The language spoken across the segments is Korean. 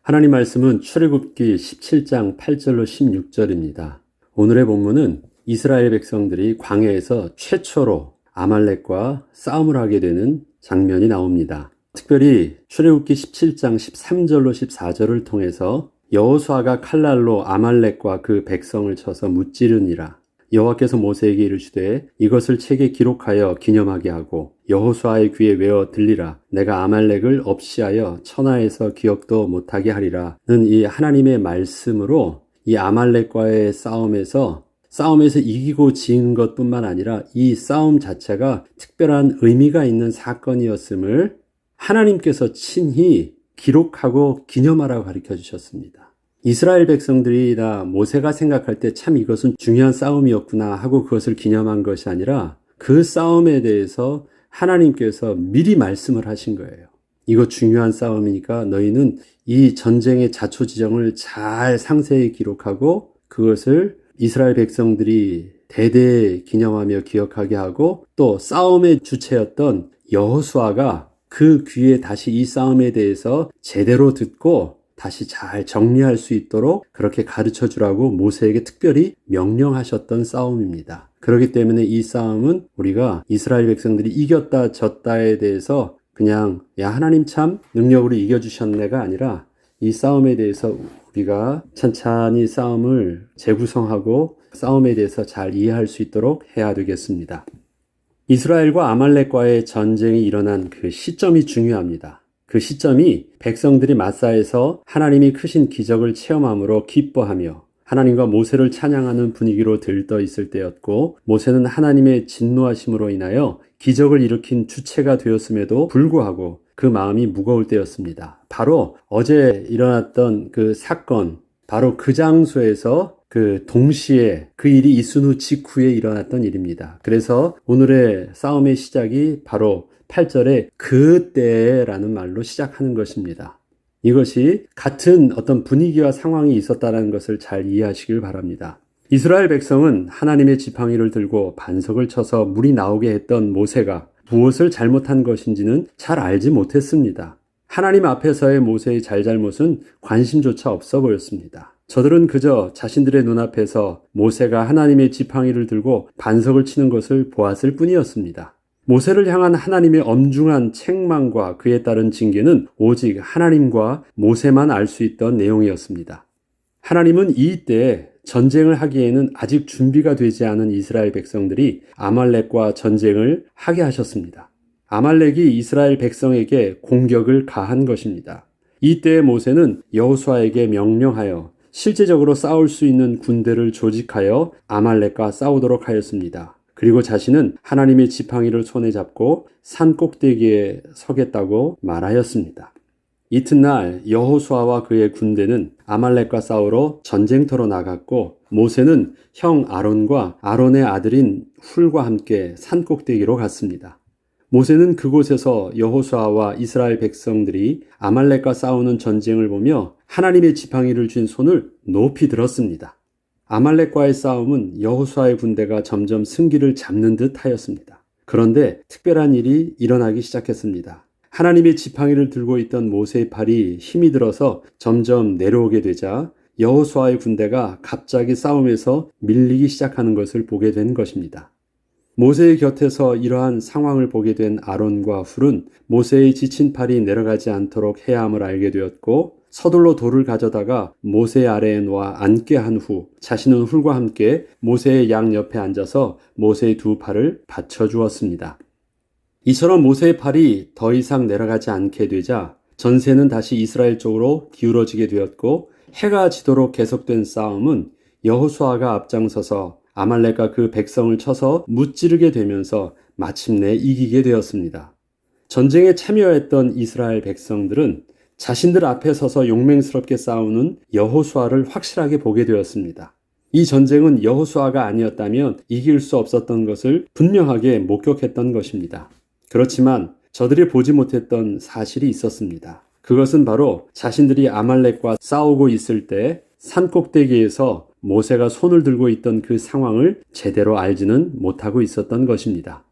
하나님 말씀은 출애굽기 17장 8절로 16절입니다. 오늘의 본문은 이스라엘 백성들이 광야에서 최초로 아말렉과 싸움을 하게 되는 장면이 나옵니다. 특별히 출애굽기 17장 13절로 14절을 통해서 여호수아가 칼날로 아말렉과 그 백성을 쳐서 무찌르니라. 여호와께서 모세에게 이르시되 이것을 책에 기록하여 기념하게 하고 여호수아의 귀에 외어 들리라. 내가 아말렉을 없이하여 천하에서 기억도 못하게 하리라는 이 하나님의 말씀으로 이 아말렉과의 싸움에서 이기고 지는 것뿐만 아니라 이 싸움 자체가 특별한 의미가 있는 사건이었음을 하나님께서 친히 기록하고 기념하라고 가르쳐 주셨습니다. 이스라엘 백성들이나 모세가 생각할 때 참 이것은 중요한 싸움이었구나 하고 그것을 기념한 것이 아니라 그 싸움에 대해서 하나님께서 미리 말씀을 하신 거예요. 이거 중요한 싸움이니까 너희는 이 전쟁의 자초지정을 잘 상세히 기록하고 그것을 이스라엘 백성들이 대대 기념하며 기억하게 하고 또 싸움의 주체였던 여호수아가 그 귀에 다시 이 싸움에 대해서 제대로 듣고 다시 잘 정리할 수 있도록 그렇게 가르쳐 주라고 모세에게 특별히 명령하셨던 싸움입니다. 그렇기 때문에 이 싸움은 우리가 이스라엘 백성들이 이겼다 졌다에 대해서 그냥 야 하나님 참 능력으로 이겨주셨네가 아니라 이 싸움에 대해서 우리가 찬찬히 싸움을 재구성하고 싸움에 대해서 잘 이해할 수 있도록 해야 되겠습니다. 이스라엘과 아말렉과의 전쟁이 일어난 그 시점이 중요합니다. 그 시점이 백성들이 마사에서 하나님이 크신 기적을 체험함으로 기뻐하며 하나님과 모세를 찬양하는 분위기로 들떠 있을 때였고 모세는 하나님의 진노하심으로 인하여 기적을 일으킨 주체가 되었음에도 불구하고 그 마음이 무거울 때였습니다. 바로 어제 일어났던 그 사건, 바로 그 장소에서 그 동시에 그 일이 있은 후 직후에 일어났던 일입니다. 그래서 오늘의 싸움의 시작이 바로 8절에 그때라는 말로 시작하는 것입니다. 이것이 같은 어떤 분위기와 상황이 있었다는 것을 잘 이해하시길 바랍니다. 이스라엘 백성은 하나님의 지팡이를 들고 반석을 쳐서 물이 나오게 했던 모세가 무엇을 잘못한 것인지는 잘 알지 못했습니다. 하나님 앞에서의 모세의 잘잘못은 관심조차 없어 보였습니다. 저들은 그저 자신들의 눈앞에서 모세가 하나님의 지팡이를 들고 반석을 치는 것을 보았을 뿐이었습니다. 모세를 향한 하나님의 엄중한 책망과 그에 따른 징계는 오직 하나님과 모세만 알 수 있던 내용이었습니다. 하나님은 이때 전쟁을 하기에는 아직 준비가 되지 않은 이스라엘 백성들이 아말렉과 전쟁을 하게 하셨습니다. 아말렉이 이스라엘 백성에게 공격을 가한 것입니다. 이때 모세는 여호수아에게 명령하여 실제적으로 싸울 수 있는 군대를 조직하여 아말렉과 싸우도록 하였습니다. 그리고 자신은 하나님의 지팡이를 손에 잡고 산 꼭대기에 서겠다고 말하였습니다. 이튿날 여호수아와 그의 군대는 아말렉과 싸우러 전쟁터로 나갔고 모세는 형 아론과 아론의 아들인 훌과 함께 산 꼭대기로 갔습니다. 모세는 그곳에서 여호수아와 이스라엘 백성들이 아말렉과 싸우는 전쟁을 보며 하나님의 지팡이를 쥔 손을 높이 들었습니다. 아말렉과의 싸움은 여호수아의 군대가 점점 승기를 잡는 듯 하였습니다. 그런데 특별한 일이 일어나기 시작했습니다. 하나님의 지팡이를 들고 있던 모세의 팔이 힘이 들어서 점점 내려오게 되자 여호수아의 군대가 갑자기 싸움에서 밀리기 시작하는 것을 보게 된 것입니다. 모세의 곁에서 이러한 상황을 보게 된 아론과 훌은 모세의 지친 팔이 내려가지 않도록 해야 함을 알게 되었고 서둘러 돌을 가져다가 모세 아래에 놓아 앉게 한 후 자신은 훌과 함께 모세의 양 옆에 앉아서 모세의 두 팔을 받쳐주었습니다. 이처럼 모세의 팔이 더 이상 내려가지 않게 되자 전세는 다시 이스라엘 쪽으로 기울어지게 되었고 해가 지도록 계속된 싸움은 여호수아가 앞장서서 아말렉과 그 백성을 쳐서 무찌르게 되면서 마침내 이기게 되었습니다. 전쟁에 참여했던 이스라엘 백성들은 자신들 앞에 서서 용맹스럽게 싸우는 여호수아를 확실하게 보게 되었습니다. 이 전쟁은 여호수아가 아니었다면 이길 수 없었던 것을 분명하게 목격했던 것입니다. 그렇지만 저들이 보지 못했던 사실이 있었습니다. 그것은 바로 자신들이 아말렉과 싸우고 있을 때 산꼭대기에서 모세가 손을 들고 있던 그 상황을 제대로 알지는 못하고 있었던 것입니다.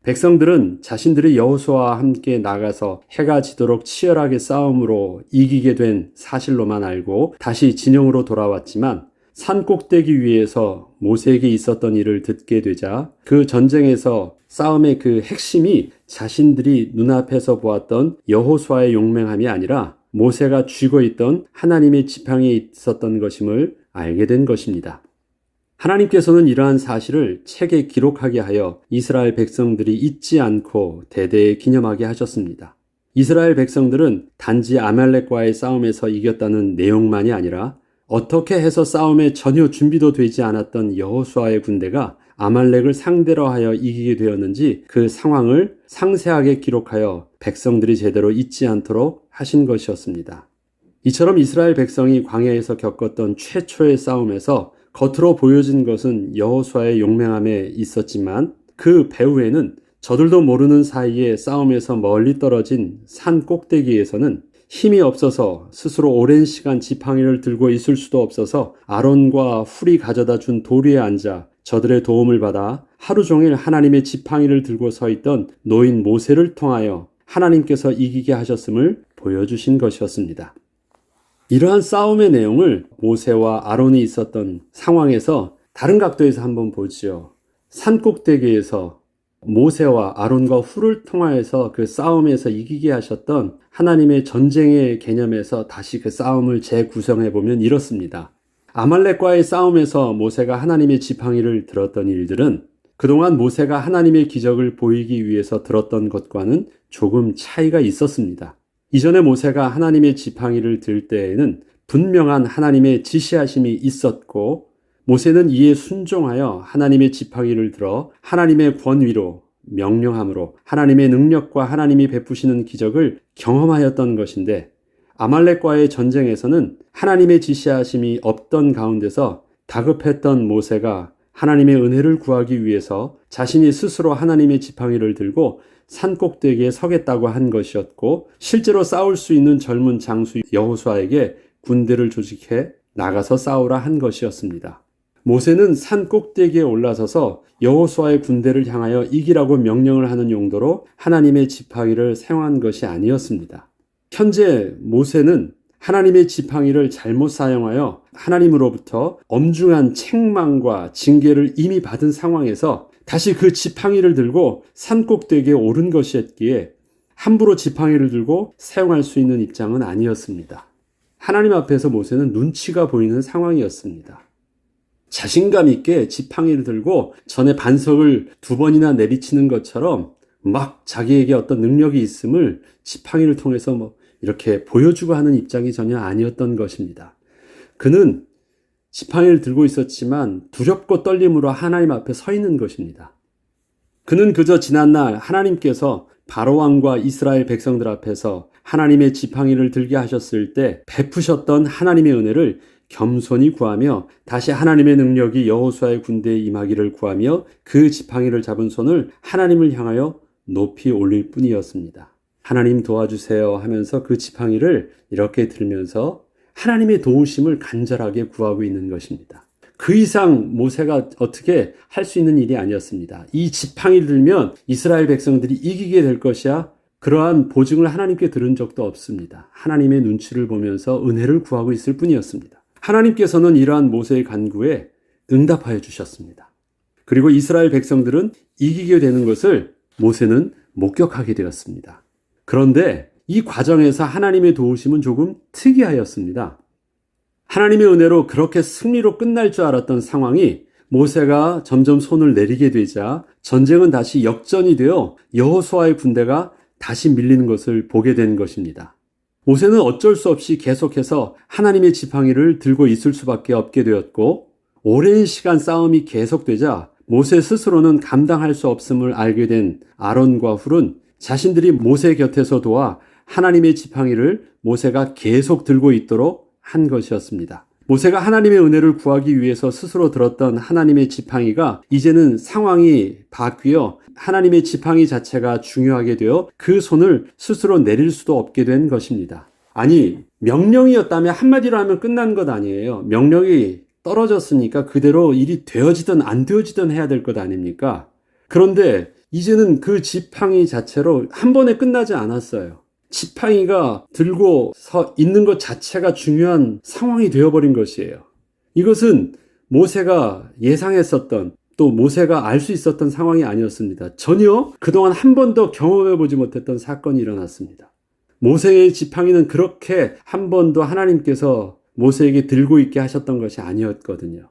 백성들은 자신들이 여호수아와 함께 나가서 해가 지도록 치열하게 싸움으로 이기게 된 사실로만 알고 다시 진영으로 돌아왔지만 산 꼭대기 위에서 모세에게 있었던 일을 듣게 되자 그 전쟁에서 싸움의 그 핵심이 자신들이 눈앞에서 보았던 여호수아의 용맹함이 아니라 모세가 쥐고 있던 하나님의 지팡이에 있었던 것임을 알게 된 것입니다. 하나님께서는 이러한 사실을 책에 기록하게 하여 이스라엘 백성들이 잊지 않고 대대에 기념하게 하셨습니다. 이스라엘 백성들은 단지 아말렉과의 싸움에서 이겼다는 내용만이 아니라 어떻게 해서 싸움에 전혀 준비도 되지 않았던 여호수아의 군대가 아말렉을 상대로 하여 이기게 되었는지 그 상황을 상세하게 기록하여 백성들이 제대로 잊지 않도록 하신 것이었습니다. 이처럼 이스라엘 백성이 광야에서 겪었던 최초의 싸움에서 겉으로 보여진 것은 여호수아의 용맹함에 있었지만 그 배후에는 저들도 모르는 사이에 싸움에서 멀리 떨어진 산 꼭대기에서는 힘이 없어서 스스로 오랜 시간 지팡이를 들고 있을 수도 없어서 아론과 훌이 가져다 준 돌 위에 앉아 저들의 도움을 받아 하루 종일 하나님의 지팡이를 들고 서 있던 노인 모세를 통하여 하나님께서 이기게 하셨음을 보여주신 것이었습니다. 이러한 싸움의 내용을 모세와 아론이 있었던 상황에서 다른 각도에서 한번 보지요. 산 꼭대기에서 모세와 아론과 훌을 통하여서 그 싸움에서 이기게 하셨던 하나님의 전쟁의 개념에서 다시 그 싸움을 재구성해 보면 이렇습니다. 아말렉과의 싸움에서 모세가 하나님의 지팡이를 들었던 일들은 그동안 모세가 하나님의 기적을 보이기 위해서 들었던 것과는 조금 차이가 있었습니다. 이전에 모세가 하나님의 지팡이를 들 때에는 분명한 하나님의 지시하심이 있었고 모세는 이에 순종하여 하나님의 지팡이를 들어 하나님의 권위로 명령함으로 하나님의 능력과 하나님이 베푸시는 기적을 경험하였던 것인데 아말렉과의 전쟁에서는 하나님의 지시하심이 없던 가운데서 다급했던 모세가 하나님의 은혜를 구하기 위해서 자신이 스스로 하나님의 지팡이를 들고 산 꼭대기에 서겠다고 한 것이었고 실제로 싸울 수 있는 젊은 장수 여호수아에게 군대를 조직해 나가서 싸우라 한 것이었습니다. 모세는 산 꼭대기에 올라서서 여호수아의 군대를 향하여 이기라고 명령을 하는 용도로 하나님의 지팡이를 사용한 것이 아니었습니다. 현재 모세는 하나님의 지팡이를 잘못 사용하여 하나님으로부터 엄중한 책망과 징계를 이미 받은 상황에서 다시 그 지팡이를 들고 산 꼭대기에 오른 것이었기에 함부로 지팡이를 들고 사용할 수 있는 입장은 아니었습니다. 하나님 앞에서 모세는 눈치가 보이는 상황이었습니다. 자신감 있게 지팡이를 들고 전에 반석을 2번이나 내리치는 것처럼 막 자기에게 어떤 능력이 있음을 지팡이를 통해서 이렇게 보여주고 하는 입장이 전혀 아니었던 것입니다. 그는 지팡이를 들고 있었지만 두렵고 떨림으로 하나님 앞에 서 있는 것입니다. 그는 그저 지난날 하나님께서 바로왕과 이스라엘 백성들 앞에서 하나님의 지팡이를 들게 하셨을 때 베푸셨던 하나님의 은혜를 겸손히 구하며 다시 하나님의 능력이 여호수아의 군대에 임하기를 구하며 그 지팡이를 잡은 손을 하나님을 향하여 높이 올릴 뿐이었습니다. 하나님 도와주세요 하면서 그 지팡이를 이렇게 들면서 하나님의 도우심을 간절하게 구하고 있는 것입니다. 그 이상 모세가 어떻게 할 수 있는 일이 아니었습니다. 이 지팡이를 들면 이스라엘 백성들이 이기게 될 것이야. 그러한 보증을 하나님께 들은 적도 없습니다. 하나님의 눈치를 보면서 은혜를 구하고 있을 뿐이었습니다. 하나님께서는 이러한 모세의 간구에 응답하여 주셨습니다. 그리고 이스라엘 백성들은 이기게 되는 것을 모세는 목격하게 되었습니다. 그런데 이 과정에서 하나님의 도우심은 조금 특이하였습니다. 하나님의 은혜로 그렇게 승리로 끝날 줄 알았던 상황이 모세가 점점 손을 내리게 되자 전쟁은 다시 역전이 되어 여호수아의 군대가 다시 밀리는 것을 보게 된 것입니다. 모세는 어쩔 수 없이 계속해서 하나님의 지팡이를 들고 있을 수밖에 없게 되었고 오랜 시간 싸움이 계속되자 모세 스스로는 감당할 수 없음을 알게 된 아론과 훌은 자신들이 모세 곁에서 도와 하나님의 지팡이를 모세가 계속 들고 있도록 한 것이었습니다. 모세가 하나님의 은혜를 구하기 위해서 스스로 들었던 하나님의 지팡이가 이제는 상황이 바뀌어 하나님의 지팡이 자체가 중요하게 되어 그 손을 스스로 내릴 수도 없게 된 것입니다. 아니, 명령이었다면 한마디로 하면 끝난 것 아니에요. 명령이 떨어졌으니까 그대로 일이 되어지든 안 되어지든 해야 될 것 아닙니까? 그런데 이제는 그 지팡이 자체로 한 번에 끝나지 않았어요. 지팡이가 들고 서 있는 것 자체가 중요한 상황이 되어버린 것이에요. 이것은 모세가 예상했었던, 또 모세가 알 수 있었던 상황이 아니었습니다. 전혀 그동안 한 번도 경험해보지 못했던 사건이 일어났습니다. 모세의 지팡이는 그렇게 한 번도 하나님께서 모세에게 들고 있게 하셨던 것이 아니었거든요.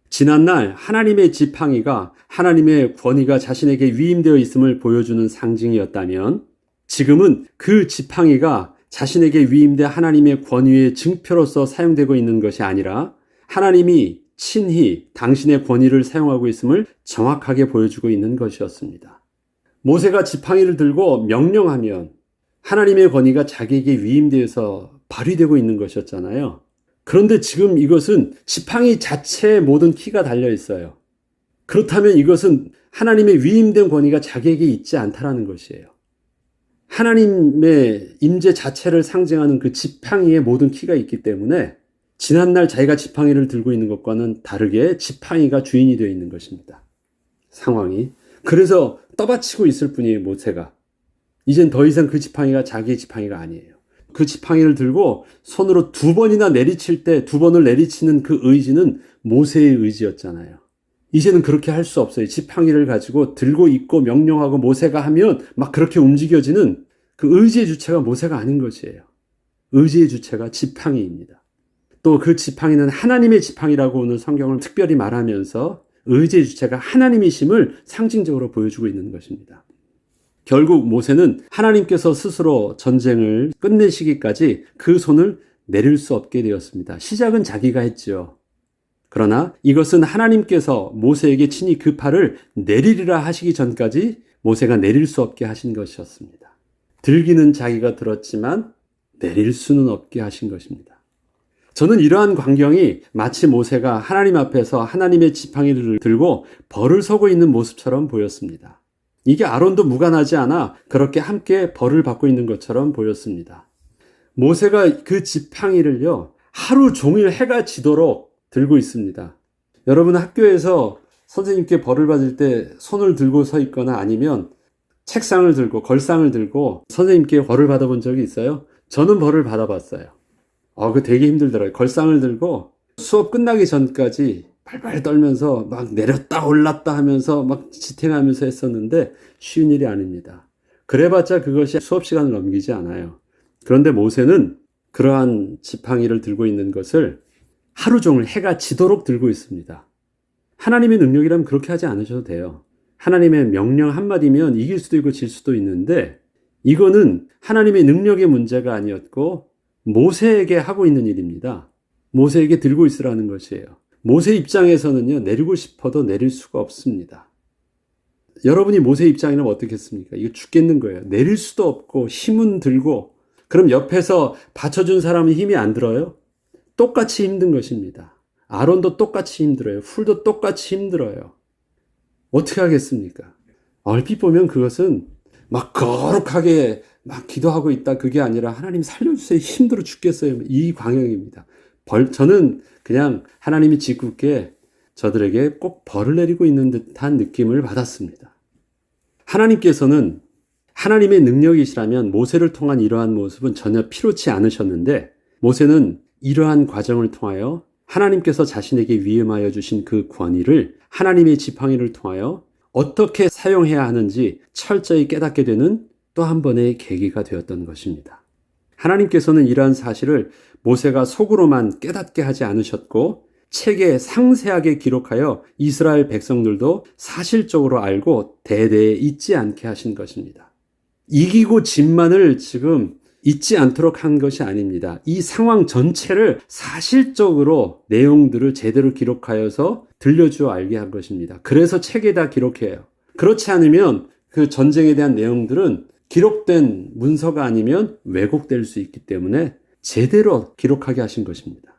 지난날 하나님의 지팡이가 하나님의 권위가 자신에게 위임되어 있음을 보여주는 상징이었다면, 지금은 그 지팡이가 자신에게 위임된 하나님의 권위의 증표로서 사용되고 있는 것이 아니라 하나님이 친히 당신의 권위를 사용하고 있음을 정확하게 보여주고 있는 것이었습니다. 모세가 지팡이를 들고 명령하면 하나님의 권위가 자기에게 위임되어서 발휘되고 있는 것이었잖아요. 그런데 지금 이것은 지팡이 자체에 모든 키가 달려 있어요. 그렇다면 이것은 하나님의 위임된 권위가 자기에게 있지 않다라는 것이에요. 하나님의 임재 자체를 상징하는 그 지팡이에 모든 키가 있기 때문에 지난날 자기가 지팡이를 들고 있는 것과는 다르게 지팡이가 주인이 되어 있는 것입니다. 상황이. 그래서 떠받치고 있을 뿐이에요, 모세가. 이젠 더 이상 그 지팡이가 자기의 지팡이가 아니에요. 그 지팡이를 들고 손으로 2번이나 내리칠 때 2번을 내리치는 그 의지는 모세의 의지였잖아요. 이제는 그렇게 할 수 없어요. 지팡이를 가지고 들고 있고 명령하고 모세가 하면 막 그렇게 움직여지는 그 의지의 주체가 모세가 아닌 것이에요. 의지의 주체가 지팡이입니다. 또 그 지팡이는 하나님의 지팡이라고 오늘 성경을 특별히 말하면서 의지의 주체가 하나님이심을 상징적으로 보여주고 있는 것입니다. 결국 모세는 하나님께서 스스로 전쟁을 끝내시기까지 그 손을 내릴 수 없게 되었습니다. 시작은 자기가 했죠. 그러나 이것은 하나님께서 모세에게 친히 그 팔을 내리리라 하시기 전까지 모세가 내릴 수 없게 하신 것이었습니다. 들기는 자기가 들었지만 내릴 수는 없게 하신 것입니다. 저는 이러한 광경이 마치 모세가 하나님 앞에서 하나님의 지팡이를 들고 벌을 서고 있는 모습처럼 보였습니다. 이게 아론도 무관하지 않아 그렇게 함께 벌을 받고 있는 것처럼 보였습니다. 모세가 그 지팡이를요, 하루 종일 해가 지도록 들고 있습니다. 여러분 학교에서 선생님께 벌을 받을 때 손을 들고 서 있거나 아니면 책상을 들고 걸상을 들고 선생님께 벌을 받아본 적이 있어요? 저는 벌을 받아봤어요. 그거 되게 힘들더라고요. 걸상을 들고 수업 끝나기 전까지 발발 떨면서 막 내렸다 올랐다 하면서 막 지탱하면서 했었는데 쉬운 일이 아닙니다. 그래봤자 그것이 수업 시간을 넘기지 않아요. 그런데 모세는 그러한 지팡이를 들고 있는 것을 하루 종일 해가 지도록 들고 있습니다. 하나님의 능력이라면 그렇게 하지 않으셔도 돼요. 하나님의 명령 한마디면 이길 수도 있고 질 수도 있는데 이거는 하나님의 능력의 문제가 아니었고 모세에게 하고 있는 일입니다. 모세에게 들고 있으라는 것이에요. 모세 입장에서는요, 내리고 싶어도 내릴 수가 없습니다. 여러분이 모세 입장이라면 어떻겠습니까? 이거 죽겠는 거예요. 내릴 수도 없고 힘은 들고, 그럼 옆에서 받쳐준 사람은 힘이 안 들어요? 똑같이 힘든 것입니다. 아론도 똑같이 힘들어요. 훌도 똑같이 힘들어요. 어떻게 하겠습니까? 얼핏 보면 그것은 막 거룩하게 막 기도하고 있다, 그게 아니라 하나님 살려주세요, 힘들어 죽겠어요, 이 광경입니다. 저는 그냥 하나님이 짓궂게 저들에게 꼭 벌을 내리고 있는 듯한 느낌을 받았습니다. 하나님께서는 하나님의 능력이시라면 모세를 통한 이러한 모습은 전혀 필요치 않으셨는데 모세는 이러한 과정을 통하여 하나님께서 자신에게 위임하여 주신 그 권위를 하나님의 지팡이를 통하여 어떻게 사용해야 하는지 철저히 깨닫게 되는 또 한 번의 계기가 되었던 것입니다. 하나님께서는 이러한 사실을 모세가 속으로만 깨닫게 하지 않으셨고 책에 상세하게 기록하여 이스라엘 백성들도 사실적으로 알고 대대에 잊지 않게 하신 것입니다. 이기고 진만을 지금 잊지 않도록 한 것이 아닙니다. 이 상황 전체를 사실적으로 내용들을 제대로 기록하여서 들려주어 알게 한 것입니다. 그래서 책에다 기록해요. 그렇지 않으면 그 전쟁에 대한 내용들은 기록된 문서가 아니면 왜곡될 수 있기 때문에 제대로 기록하게 하신 것입니다.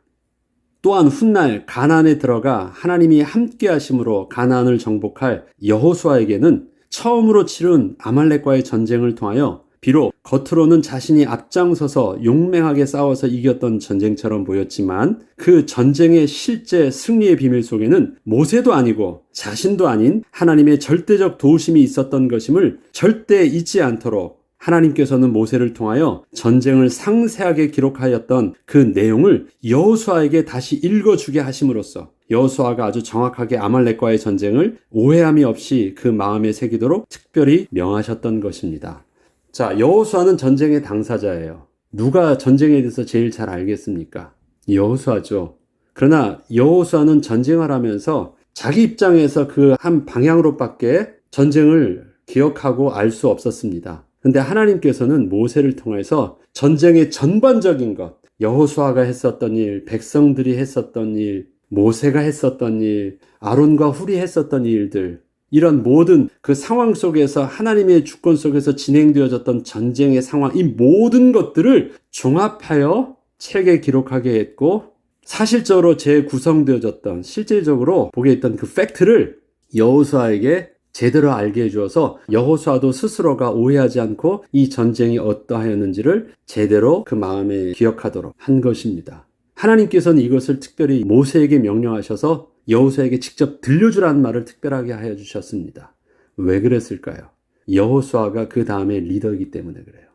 또한 훗날 가나안에 들어가 하나님이 함께 하심으로 가나안을 정복할 여호수아에게는 처음으로 치른 아말렉과의 전쟁을 통하여 비록 겉으로는 자신이 앞장서서 용맹하게 싸워서 이겼던 전쟁처럼 보였지만 그 전쟁의 실제 승리의 비밀 속에는 모세도 아니고 자신도 아닌 하나님의 절대적 도우심이 있었던 것임을 절대 잊지 않도록 하나님께서는 모세를 통하여 전쟁을 상세하게 기록하였던 그 내용을 여호수아에게 다시 읽어주게 하심으로써 여호수아가 아주 정확하게 아말렉과의 전쟁을 오해함이 없이 그 마음에 새기도록 특별히 명하셨던 것입니다. 자, 여호수아는 전쟁의 당사자예요. 누가 전쟁에 대해서 제일 잘 알겠습니까? 여호수아죠. 그러나 여호수아는 전쟁을 하면서 자기 입장에서 그 한 방향으로밖에 전쟁을 기억하고 알 수 없었습니다. 근데 하나님께서는 모세를 통해서 전쟁의 전반적인 것, 여호수아가 했었던 일, 백성들이 했었던 일, 모세가 했었던 일, 아론과 훌이 했었던 일들, 이런 모든 그 상황 속에서 하나님의 주권 속에서 진행되어졌던 전쟁의 상황, 이 모든 것들을 종합하여 책에 기록하게 했고, 사실적으로 재구성되어졌던, 실질적으로 보게 했던 그 팩트를 여호수아에게 제대로 알게 해주어서 여호수아도 스스로가 오해하지 않고 이 전쟁이 어떠하였는지를 제대로 그 마음에 기억하도록 한 것입니다. 하나님께서는 이것을 특별히 모세에게 명령하셔서 여호수아에게 직접 들려주라는 말을 특별하게 하여 주셨습니다. 왜 그랬을까요? 여호수아가 그 다음에 리더이기 때문에 그래요.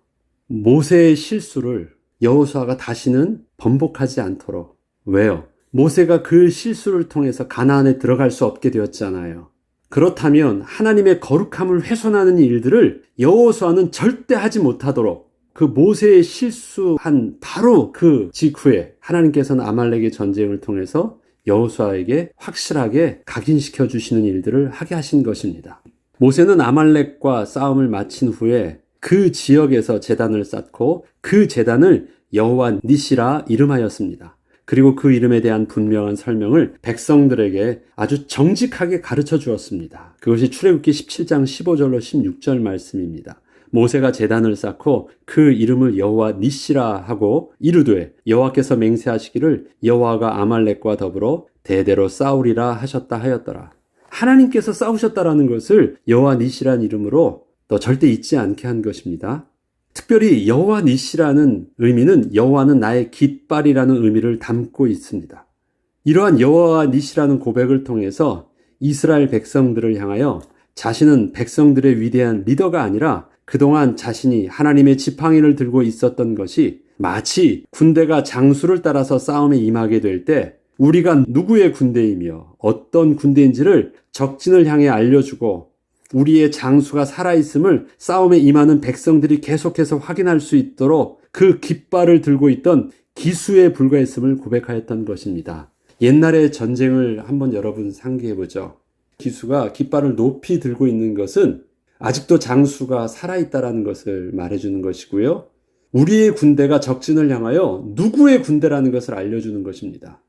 모세의 실수를 여호수아가 다시는 번복하지 않도록. 왜요? 모세가 그 실수를 통해서 가나안에 들어갈 수 없게 되었잖아요. 그렇다면 하나님의 거룩함을 훼손하는 일들을 여호수아는 절대 하지 못하도록 그 모세의 실수한 바로 그 직후에 하나님께서는 아말렉의 전쟁을 통해서 여호수아에게 확실하게 각인시켜 주시는 일들을 하게 하신 것입니다. 모세는 아말렉과 싸움을 마친 후에 그 지역에서 제단을 쌓고 그 제단을 여호와 니시라 이름하였습니다. 그리고 그 이름에 대한 분명한 설명을 백성들에게 아주 정직하게 가르쳐 주었습니다. 그것이 출애굽기 17장 15절로 16절 말씀입니다. 모세가 제단을 쌓고 그 이름을 여호와 니시라 하고 이르되 여호와께서 맹세하시기를 여호와가 아말렉과 더불어 대대로 싸우리라 하셨다 하였더라. 하나님께서 싸우셨다라는 것을 여호와 니시라는 이름으로 또 절대 잊지 않게 한 것입니다. 특별히 여호와 니시라는 의미는 여호와는 나의 깃발이라는 의미를 담고 있습니다. 이러한 여호와 니시라는 고백을 통해서 이스라엘 백성들을 향하여 자신은 백성들의 위대한 리더가 아니라 그동안 자신이 하나님의 지팡이를 들고 있었던 것이 마치 군대가 장수를 따라서 싸움에 임하게 될 때 우리가 누구의 군대이며 어떤 군대인지를 적진을 향해 알려주고 우리의 장수가 살아있음을 싸움에 임하는 백성들이 계속해서 확인할 수 있도록 그 깃발을 들고 있던 기수에 불과했음을 고백하였던 것입니다. 옛날의 전쟁을 한번 여러분 상기해보죠. 기수가 깃발을 높이 들고 있는 것은 아직도 장수가 살아있다는 것을 말해주는 것이고요. 우리의 군대가 적진을 향하여 누구의 군대라는 것을 알려주는 것입니다.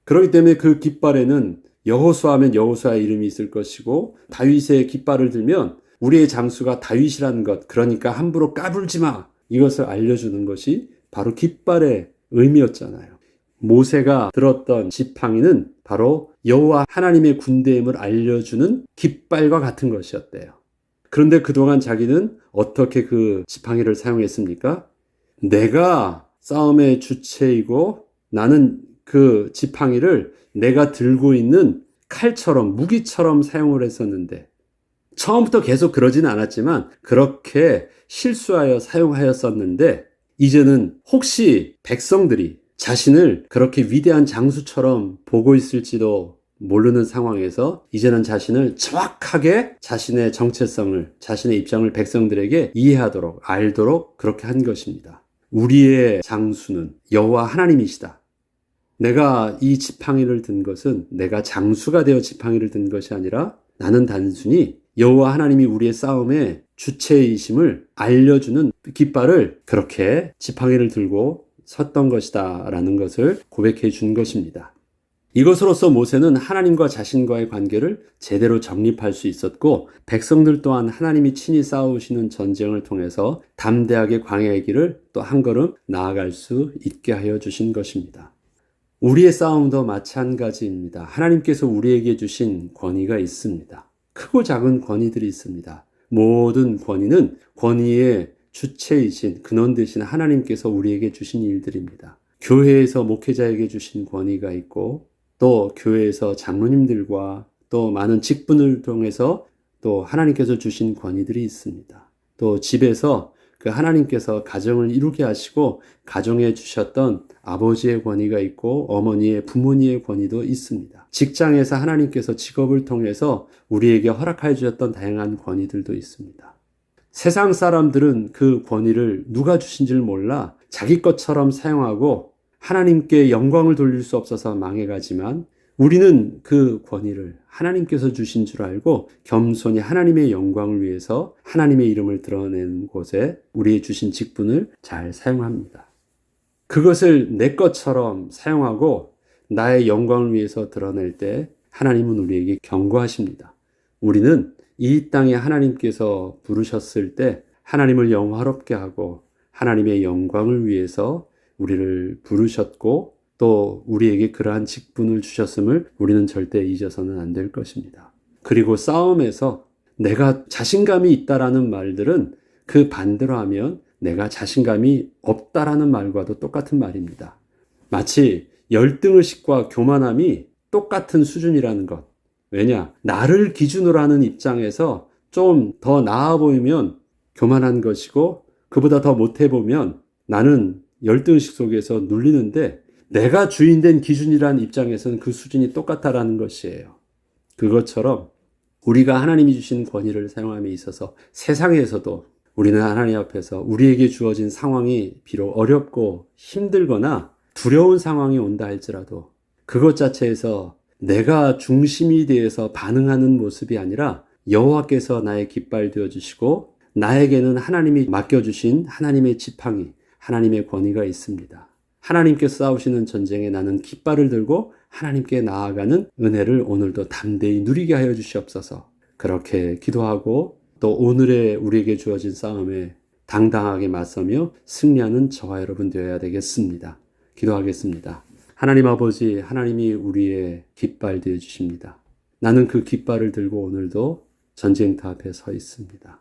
그렇기 때문에 그 깃발에는 여호수아면 여호수아의 이름이 있을 것이고 다윗의 깃발을 들면 우리의 장수가 다윗이라는 것, 그러니까 함부로 까불지 마, 이것을 알려주는 것이 바로 깃발의 의미였잖아요. 모세가 들었던 지팡이는 바로 여호와 하나님의 군대임을 알려주는 깃발과 같은 것이었대요. 그런데 그동안 자기는 어떻게 그 지팡이를 사용했습니까? 내가 싸움의 주체이고 나는 그 지팡이를 내가 들고 있는 칼처럼, 무기처럼 사용을 했었는데 처음부터 계속 그러지는 않았지만 그렇게 실수하여 사용하였었는데 이제는 혹시 백성들이 자신을 그렇게 위대한 장수처럼 보고 있을지도 모르는 상황에서 이제는 자신을 정확하게 자신의 정체성을, 자신의 입장을 백성들에게 이해하도록, 알도록 그렇게 한 것입니다. 우리의 장수는 여호와 하나님이시다. 내가 이 지팡이를 든 것은 내가 장수가 되어 지팡이를 든 것이 아니라 나는 단순히 여호와 하나님이 우리의 싸움의 주체이심을 알려주는 깃발을 그렇게 지팡이를 들고 섰던 것이다 라는 것을 고백해 준 것입니다. 이것으로써 모세는 하나님과 자신과의 관계를 제대로 정립할 수 있었고 백성들 또한 하나님이 친히 싸우시는 전쟁을 통해서 담대하게 광야의 길을 또 한 걸음 나아갈 수 있게 하여 주신 것입니다. 우리의 싸움도 마찬가지입니다. 하나님께서 우리에게 주신 권위가 있습니다. 크고 작은 권위들이 있습니다. 모든 권위는 권위의 주체이신 근원 되신 하나님께서 우리에게 주신 일들입니다. 교회에서 목회자에게 주신 권위가 있고 또 교회에서 장로님들과 또 많은 직분을 통해서 또 하나님께서 주신 권위들이 있습니다. 또 집에서 그 하나님께서 가정을 이루게 하시고 가정에 주셨던 아버지의 권위가 있고 어머니의 부모님의 권위도 있습니다. 직장에서 하나님께서 직업을 통해서 우리에게 허락해 주셨던 다양한 권위들도 있습니다. 세상 사람들은 그 권위를 누가 주신지를 몰라 자기 것처럼 사용하고 하나님께 영광을 돌릴 수 없어서 망해가지만 우리는 그 권위를 하나님께서 주신 줄 알고 겸손히 하나님의 영광을 위해서 하나님의 이름을 드러내는 곳에 우리의 주신 직분을 잘 사용합니다. 그것을 내 것처럼 사용하고 나의 영광을 위해서 드러낼 때 하나님은 우리에게 경고하십니다. 우리는 이 땅에 하나님께서 부르셨을 때 하나님을 영화롭게 하고 하나님의 영광을 위해서 우리를 부르셨고 또 우리에게 그러한 직분을 주셨음을 우리는 절대 잊어서는 안 될 것입니다. 그리고 싸움에서 내가 자신감이 있다라는 말들은 그 반대로 하면 내가 자신감이 없다라는 말과도 똑같은 말입니다. 마치 열등의식과 교만함이 똑같은 수준이라는 것. 왜냐? 나를 기준으로 하는 입장에서 좀 더 나아 보이면 교만한 것이고 그보다 더 못해 보면 나는 열등의식 속에서 눌리는데 내가 주인된 기준이라는 입장에서는 그 수준이 똑같다라는 것이에요. 그것처럼 우리가 하나님이 주신 권위를 사용함에 있어서 세상에서도 우리는 하나님 앞에서 우리에게 주어진 상황이 비록 어렵고 힘들거나 두려운 상황이 온다 할지라도 그것 자체에서 내가 중심이 되어서 반응하는 모습이 아니라 여호와께서 나의 깃발 되어주시고 나에게는 하나님이 맡겨주신 하나님의 지팡이, 하나님의 권위가 있습니다. 하나님께서 싸우시는 전쟁에 나는 깃발을 들고 하나님께 나아가는 은혜를 오늘도 담대히 누리게 하여 주시옵소서. 그렇게 기도하고 또 오늘의 우리에게 주어진 싸움에 당당하게 맞서며 승리하는 저와 여러분 되어야 되겠습니다. 기도하겠습니다. 하나님 아버지, 하나님이 우리의 깃발 되어 주십니다. 나는 그 깃발을 들고 오늘도 전쟁터 앞에 서 있습니다.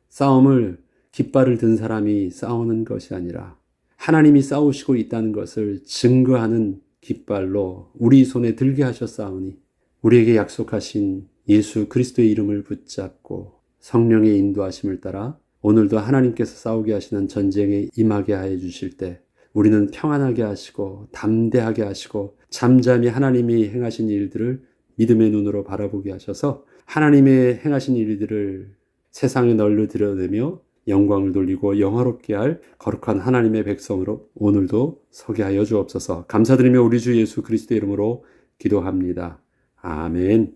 싸움을 깃발을 든 사람이 싸우는 것이 아니라 하나님이 싸우시고 있다는 것을 증거하는 깃발로 우리 손에 들게 하셨사오니 우리에게 약속하신 예수 그리스도의 이름을 붙잡고 성령의 인도하심을 따라 오늘도 하나님께서 싸우게 하시는 전쟁에 임하게 하여 주실 때 우리는 평안하게 하시고 담대하게 하시고 잠잠히 하나님이 행하신 일들을 믿음의 눈으로 바라보게 하셔서 하나님의 행하신 일들을 세상에 널리 드러내며 영광을 돌리고 영화롭게 할 거룩한 하나님의 백성으로 오늘도 서게 하여 주옵소서. 감사드리며 우리 주 예수 그리스도의 이름으로 기도합니다. 아멘.